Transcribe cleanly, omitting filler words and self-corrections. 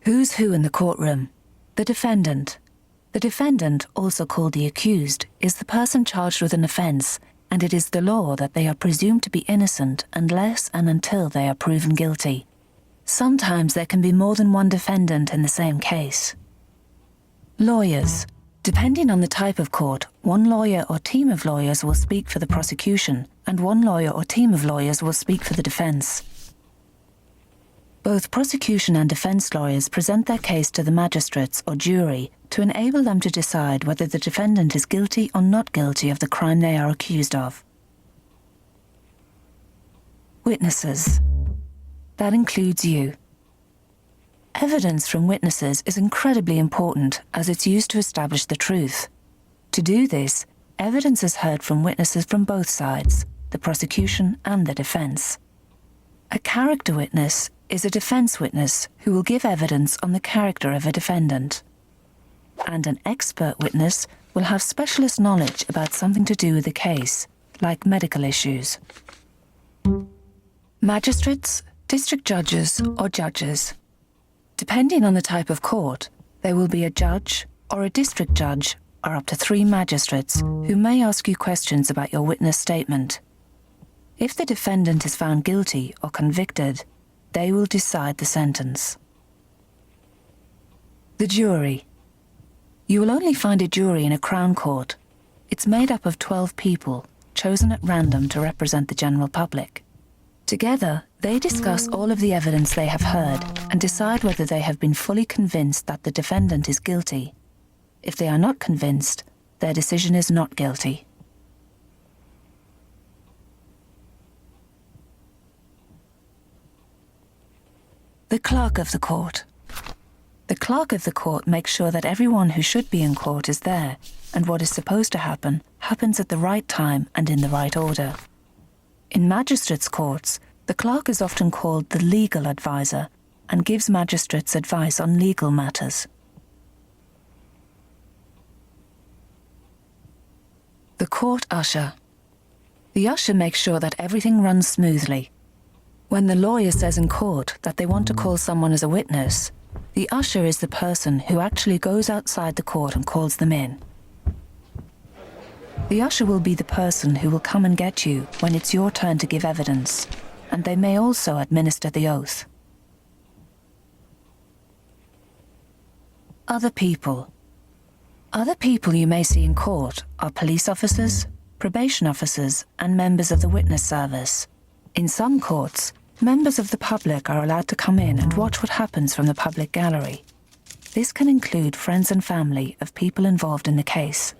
Who's who in the courtroom? The defendant. The defendant, also called the accused, is the person charged with an offence, and it is the law that they are presumed to be innocent unless and until they are proven guilty. Sometimes there can be more than one defendant in the same case. Lawyers. Depending on the type of court, one lawyer or team of lawyers will speak for the prosecution, and one lawyer or team of lawyers will speak for the defence. Both prosecution and defence lawyers present their case to the magistrates or jury to enable them to decide whether the defendant is guilty or not guilty of the crime they are accused of. Witnesses. That includes you. Evidence from witnesses is incredibly important as it's used to establish the truth. To do this, evidence is heard from witnesses from both sides, the prosecution and the defence. A character witness is a defence witness who will give evidence on the character of a defendant. And an expert witness will have specialist knowledge about something to do with the case, like medical issues. Magistrates, district judges, or judges. Depending on the type of court, there will be a judge or a district judge or up to 3 magistrates who may ask you questions about your witness statement. If the defendant is found guilty or convicted, they will decide the sentence. The jury. You will only find a jury in a Crown Court. It's made up of 12 people, chosen at random to represent the general public. Together, they discuss all of the evidence they have heard and decide whether they have been fully convinced that the defendant is guilty. If they are not convinced, their decision is not guilty. The clerk of the court. The clerk of the court makes sure that everyone who should be in court is there, and what is supposed to happen happens at the right time and in the right order. In magistrates' courts, the clerk is often called the legal advisor and gives magistrates advice on legal matters. The court usher. The usher makes sure that everything runs smoothly. When the lawyer says in court that they want to call someone as a witness, the usher is the person who actually goes outside the court and calls them in. The usher will be the person who will come and get you when it's your turn to give evidence, and they may also administer the oath. Other people. Other people you may see in court are police officers, probation officers, and members of the witness service. In some courts, members of the public are allowed to come in and watch what happens from the public gallery. This can include friends and family of people involved in the case.